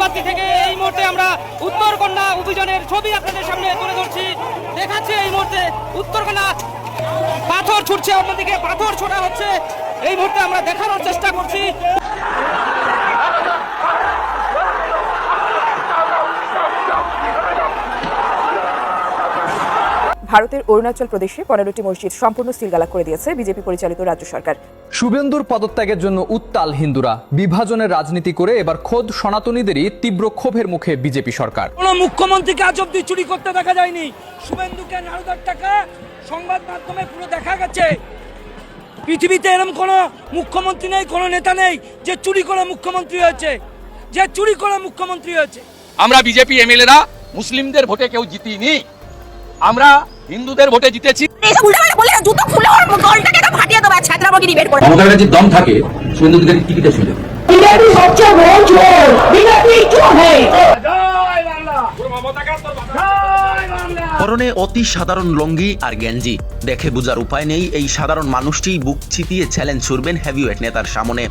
বাতি থেকে এই মুহূর্তে আমরা উত্তরকন্যা অভিযানের ছবি আপনাদের সামনে তুলে ধরছি। দেখাচ্ছে এই মুহূর্তে উত্তরকন্যা পাথর ছুটছে, অন্যদিকে পাথর ছোড়া হচ্ছে। এই মুহূর্তে আমরা দেখানোর চেষ্টা করছি। ভারতের অরুণাচল প্রদেশে 15টি মসজিদ সম্পূর্ণ সিলগালা করে দিয়েছে বিজেপি পরিচালিত রাজ্য সরকার। শুভেন্দুর পদত্যাগের জন্য উত্তাল হিন্দুরা। বিভাজনের রাজনীতি করে এবার খোদ সনাতনীদেরই তীব্র ক্ষোভের মুখে বিজেপি সরকার। কোন মুখ্যমন্ত্রীকে আজ অব্দি চুরি করতে দেখা যায়নি। শুভেন্দুকে নারদার টাকা সংবাদ মাধ্যমে পুরো দেখা গেছে। পৃথিবীতে এরকম কোন মুখ্যমন্ত্রী নেই, কোন নেতা নেই যে চুরি করে মুখ্যমন্ত্রী হয়েছে, যে চুরি করে মুখ্যমন্ত্রী হয়েছে। আমরা বিজেপি এমএলএরা মুসলিমদের ভোটে কেউ জিতিনি, আমরা হিন্দুদের ভোটে জিতেছি। আমাদের কাছে দম থাকে শুভেন্দুদের টিকিটে ছিল। পরনে অতি সাধারণ লঙ্গি আর গেঞ্জি, দেখে বোঝার উপায় নেই এই সাধারণ মানুষটি বুক চিতিয়ে চ্যালেঞ্জ ছুড়বেন হেভিওয়েট নেতার সামনে।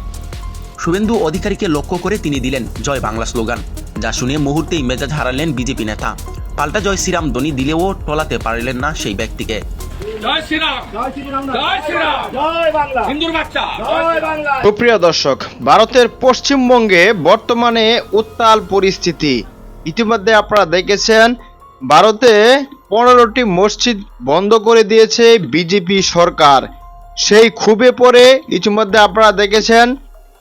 শুভেন্দু অধিকারীকে লক্ষ্য করে তিনি দিলেন জয় বাংলা স্লোগান, যা শুনে মুহূর্তেই মেজাজ হারালেন বিজেপি নেতা। পাল্টা জয় শ্রীরাম ধ্বনি দিলেও টলাতে পারলেন না সেই ব্যক্তিকে। সুপ্রিয় দর্শক, ভারতের পশ্চিমবঙ্গে বর্তমানে উত্তাল পরিস্থিতি। ইতিমধ্যে আপনারা দেখেছেন ভারতে 15টি মসজিদ বন্ধ করে দিয়েছে বিজেপি সরকার। সেই ক্ষোভে পড়ে ইতিমধ্যে আপনারা দেখেছেন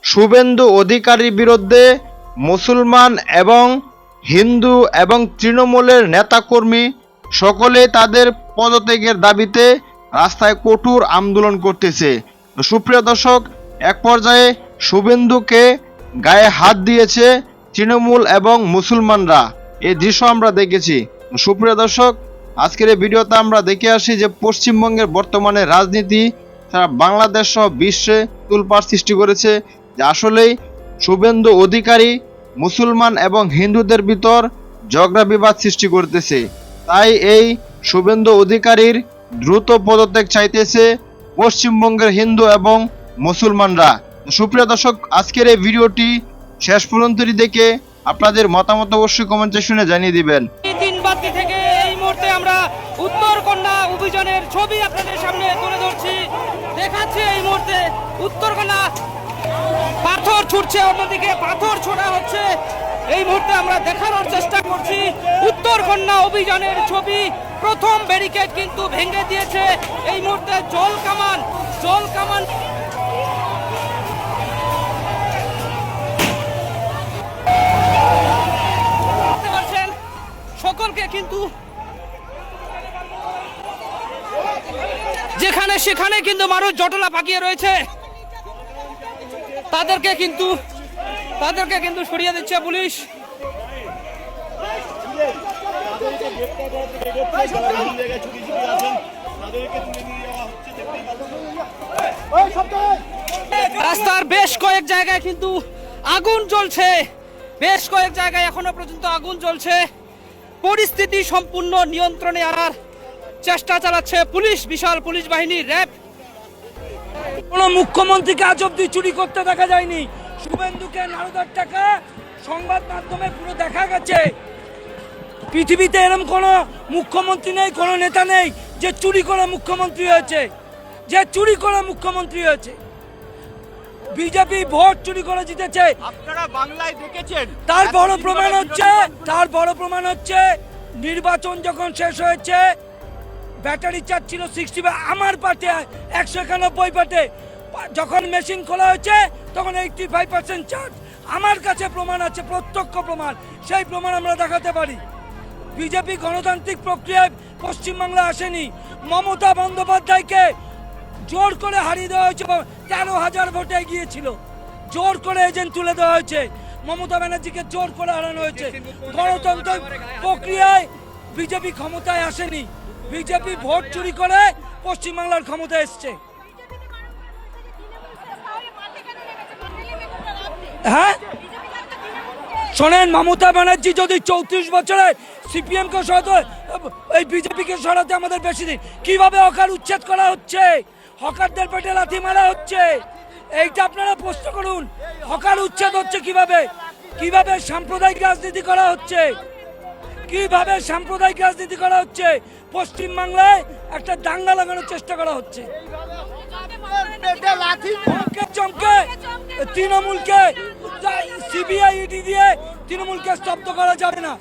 শুভেন্দু অধিকারীর বিরুদ্ধে মুসলমান এবং হিন্দু এবং তৃণমূলের নেতাকর্মী সকলে তাদের পদত্যাগের দাবিতে রাস্তায় কঠোর আন্দোলন করতেছে। সুপ্রিয় দর্শক, এক পর্যায়ে শুভেন্দুকে গায়ে হাত দিয়েছে তৃণমূল এবং মুসলমানরা। এই দৃশ্য আমরা দেখেছি। সুপ্রিয় দর্শক, আজকের এই ভিডিওতে আমরা দেখে আসি যে পশ্চিমবঙ্গের বর্তমানে রাজনীতি সারা বাংলাদেশ সহ বিশ্বে তোলপাড় সৃষ্টি করেছে, যে আসলেই শুভেন্দু অধিকারী মুসলমান এবং হিন্দুদের ভিতর ঝগড়া বিবাদ সৃষ্টি করতেছে। তাই এই শুভেন্দু অধিকারীর দ্রুত পদত্যাগ চাইতেছে পশ্চিমবঙ্গের হিন্দু এবং মুসলমানরা। সুপ্রিয় দর্শক, আজকের এই ভিডিওটি শেষ পর্যন্ত দেখে আপনাদের মতামত অবশ্যই কমেন্ট সেকশনে জানিয়ে দিবেন। বাতি থেকে এই মুহূর্তে আমরা উত্তরকন্যা অভিযানের ছবি আপনাদের সামনে তুলে ধরছি। দেখাচ্ছে এই মুহূর্তে উত্তরকন্যা পাথর ছুটছে, অন্যদিকে পাথর ছোড়া হচ্ছে। এই মুহূর্তে আমরা দেখানোর চেষ্টা করছি উত্তরকন্যা অভিযানের ছবি। প্রথম ব্যারিকেড কিন্তু ভেঙে দিয়েছে। এই মুহূর্তে জল কামান সকলকে কিন্তু যেখানে সেখানে কিন্তু মানুষ জটলা পাকিয়ে রয়েছে, তাদেরকে কিন্তু সরিয়ে দিচ্ছে পুলিশ। রাস্তার বেশ কয়েক জায়গায় কিন্তু আগুন জ্বলছে, বেশ কয়েক জায়গায় এখনো পর্যন্ত আগুন জ্বলছে। পরিস্থিতি সম্পূর্ণ নিয়ন্ত্রণে আনার চেষ্টা চালাচ্ছে পুলিশ, বিশাল পুলিশ বাহিনী, র্যাব। কোন মুখ্যমন্ত্রীকে আজ অব্দি চুরি করতে দেখা যায়নি। শুভেন্দুকে নারদার টাকা সংবাদ মাধ্যমে পুরো দেখা গেছে। পৃথিবীতে এরকম কোন মুখ্যমন্ত্রী নেই, কোন নেতা নেই যে চুরি করে মুখ্যমন্ত্রী হয়েছে, যে চুরি করে মুখ্যমন্ত্রী হয়েছে। বিজেপি ভোট চুরি করে জিতেছে, আপনারা বাংলায় দেখেছেন। তার বড় প্রমাণ হচ্ছে নির্বাচন যখন শেষ হয়েছে ব্যাটারি চার্জ ছিল 60, আমার পার্টি 191 পার্টি। যখন মেশিন খোলা হয়েছে তখন 85% চার্জ। আমার কাছে প্রমাণ আছে, প্রত্যক্ষ প্রমাণ, সেই প্রমাণ আমরা দেখাতে পারি। বিজেপি গণতান্ত্রিক প্রক্রিয়ায় পশ্চিমবাংলা আসেনি। মমতা বন্দ্যোপাধ্যায়কে জোর করে হারিয়ে দেওয়া হয়েছে, 13,000 ভোটে গিয়েছিল, জোর করে এজেন্ট তুলে দেওয়া হয়েছে। মমতা ব্যানার্জিকে জোর করে হারানো হয়েছে। গণতন্ত্র প্রক্রিয়ায় বিজেপি ক্ষমতায় আসেনি, বিজেপি ভোট চুরি করে পশ্চিমবাংলার ক্ষমতায় এসছে। হ্যাঁ, শোনেন, মমতা ব্যানার্জি যদি 34 বছরে সিপিএম কে সরাতে, এই বিজেপিকে সরাতে আমাদের বেশি দিন। কিভাবে হকার উচ্ছেদ করা হচ্ছে, হকারদের পেটে লাথি মারা হচ্ছে, এইটা আপনারা প্রশ্ন করুন। হকার উচ্ছেদ হচ্ছে কিভাবে? কিভাবে সাম্প্রদায়িক রাজনীতি করা হচ্ছে, কিভাবে সাম্প্রদায়িক রাজনীতি করা হচ্ছে। পশ্চিমবাংলায় একটা দাঙ্গা লাগানোর চেষ্টা করা হচ্ছে। চমকে চমকে তৃণমূলকে সিবিআই ইডি দিয়ে তৃণমূলকে স্তব্ধ করা যাবে না।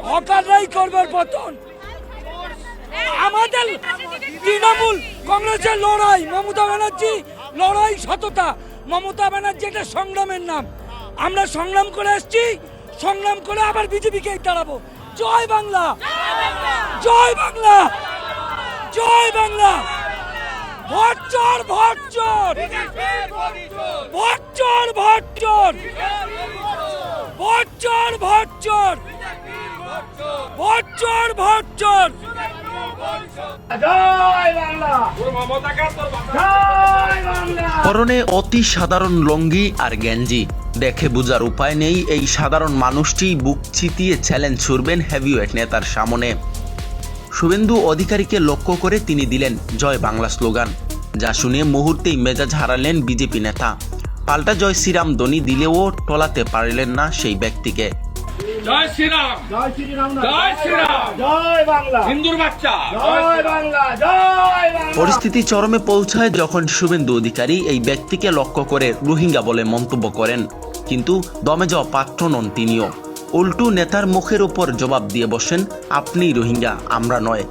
হকাররাই করবে পতন। আমাদের তৃণমূল কংগ্রেসের লড়াই, মমতা ব্যানার্জি লড়াই সততা। মমতা ব্যানার্জি একটা সংগ্রামের নাম। আমরা সংগ্রাম করে এসেছি, সংগ্রাম করে আবার বিজেপিকে দাঁড়াবো। জয় বাংলা, জয় বাংলা, জয় বাংলা। ভোট চোর, ভোট চোর, ভোট চোর, ভোট চোর, ভোট চোর, ভোট চোর, ভোট চোর, ভোট চোর। জয় বাংলা, জয় বাংলা। পরনে অতি সাধারণ লুঙ্গি আর গেঞ্জি, দেখে বোঝার উপায় নেই এই সাধারণ মানুষটি বুক চিতিয়ে চ্যালেঞ্জ ছুড়বেন হেভিওয়েট নেতার সামনে। শুভেন্দু অধিকারীকে লক্ষ্য করে তিনি দিলেন জয় বাংলা স্লোগান, যা শুনে মুহূর্তেই মেজাজ হারালেন বিজেপি নেতা। পাল্টা জয় শ্রীরাম ধ্বনি দিলেও টলাতে পারলেন না সেই ব্যক্তিকে। জয় শ্রীরাম, জয় শ্রীরাম, জয় শ্রীরাম, জয় বাংলা, হিন্দুর বাচ্চা, জয় বাংলা, জয় বাংলা। পরিস্থিতি চরমে পৌঁছায় যখন শুভেন্দু অধিকারী এই ব্যক্তিকে লক্ষ্য করে রোহিঙ্গা বলে মন্তব্য করেন, কিন্তু দমে যাওয়া পাত্র নন তিনিও। উল্টু নেতার মুখের উপর জবাব দিয়ে বসেন, আপনি রোহিঙ্গা, আমরা নয়।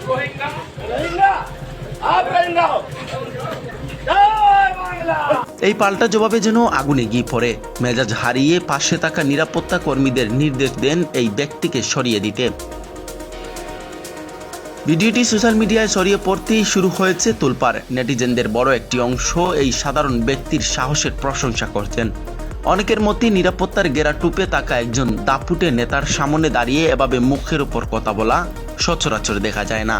রোহিঙ্গা, রোহিঙ্গা, আপ রোহিঙ্গা, জয় বাংলা। এই পাল্টা জবাবে যেন আগুনে গিয়ে পড়ে। মেজাজ হারিয়ে পাশে থাকা নিরাপত্তা কর্মীদের নির্দেশ দেন এই ব্যক্তিকে সরিয়ে দিতে। ভিডিওটি সোশ্যাল মিডিয়ায় ছড়িয়ে পড়তেই শুরু হয়েছে তোলপাড়। নেটিজেনদের বড় একটি অংশ এই সাধারণ ব্যক্তির সাহসের প্রশংসা করছেন। অনেকের মতে নিরাপত্তার ঘেরা টুপে থাকা একজন দাপুটে নেতার সামনে দাঁড়িয়ে এভাবে মুখের উপর কথা বলা সচরাচর দেখা যায় না।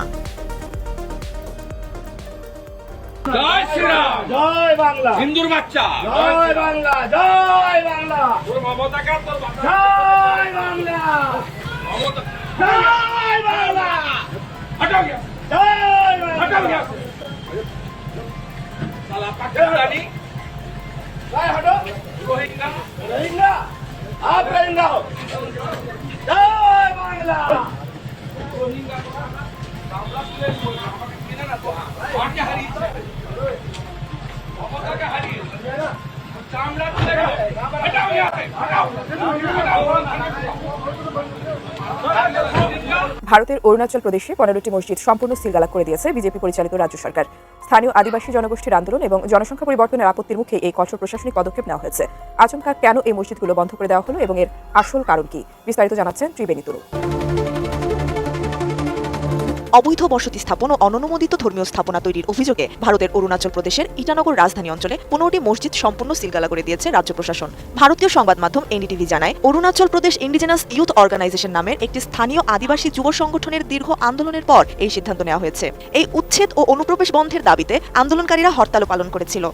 জয় শ্রীরাম, জয় বাংলা, হিন্দুর বাচ্চা, জয় বাংলা, জয় বাংলা, মমতা কা তোর বাচ্চা, জয় বাংলা, মমতা, জয় বাংলা, হটাও গিয়া, জয় বাংলা, হটাও গিয়া। সালা পাকিস্তানি, জয় হটো, রোহিঙ্গা, রোহিঙ্গা, আপ রোহিঙ্গা, জয় বাংলা। রোহিঙ্গা আমরা তুলে বলবো, আমাকে চিনে না তো, আমাকে হারিয়েছে, মমতাকে হারিয়েছে, চামড়া তুলে গেল, হটাও গিয়া, হটাও, হটাও। ভারতের অরুণাচল প্রদেশে 15টি মসজিদ সম্পূর্ণ সিলগালা করে দিয়েছে বিজেপি পরিচালিত রাজ্য সরকার। স্থানীয় আদিবাসী জনগোষ্ঠীর আন্দোলন এবং জনসংখ্যা পরিবর্তনের আপত্তির মুখে এই কঠোর প্রশাসনিক পদক্ষেপ নেওয়া হয়েছে। আচমকা কেন এই মসজিদগুলো বন্ধ করে দেওয়া হলো এবং এর আসল কারণ কি, বিস্তারিত জানাচ্ছেন ত্রিবেণী তরু। অবৈধ বসতি স্থাপন ও অননুমোদিত ধর্মীয় স্থাপনা তৈরির অভিযোগে ভারতের অরুণাচল প্রদেশের ইটানগর রাজধানী অঞ্চলে 15টি মসজিদ সম্পূর্ণ সিলগালা করে দিয়েছে রাজ্য প্রশাসন। ভারতীয় সংবাদ মাধ্যম এনডিটিভি জানায়, Arunachal Pradesh indigenous youth organisation নামের একটি স্থানীয় আদিবাসী যুব সংগঠনের দীর্ঘ আন্দোলনের পর এই সিদ্ধান্ত নেওয়া হয়েছে। এই উচ্ছেদ ও অনুপ্রবেশ বন্ধের দাবিতে আন্দোলনকারীরা হরতালও পালন করেছিল।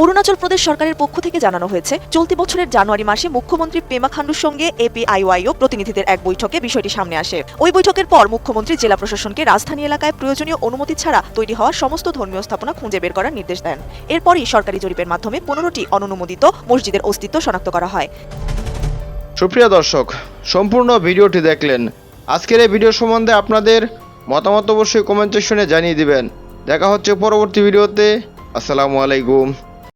অরুণাচল প্রদেশ সরকারের পক্ষ থেকে জানানো হয়েছে, চলতি বছরের জানুয়ারি মাসে মুখ্যমন্ত্রী পেমা খান্ডুর সঙ্গে এপিআইওয়াইও প্রতিনিধিদের এক বৈঠকে বিষয়টি সামনে আসে। ওই বৈঠকের পর মুখ্যমন্ত্রী জেলা প্রশাসনকে রাজধানী এলাকায় প্রয়োজনীয় অনুমতি ছাড়া তৈরি হওয়া সমস্ত ধর্মীয় স্থাপনা খুঁজে বের করার নির্দেশ দেন। এরপরই সরকারি জরিপের মাধ্যমে 15টি অননুমোদিত মসজিদের অস্তিত্ব শনাক্ত করা হয়। সুপ্রিয় দর্শক, সম্পূর্ণ ভিডিওটি দেখলেন। আজকের এই ভিডিও সম্বন্ধে আপনাদের মতামত অবশ্যই কমেন্ট সেকশনে জানিয়ে দিবেন। দেখা হচ্ছে পরবর্তী ভিডিওতে। আসসালামু আলাইকুম।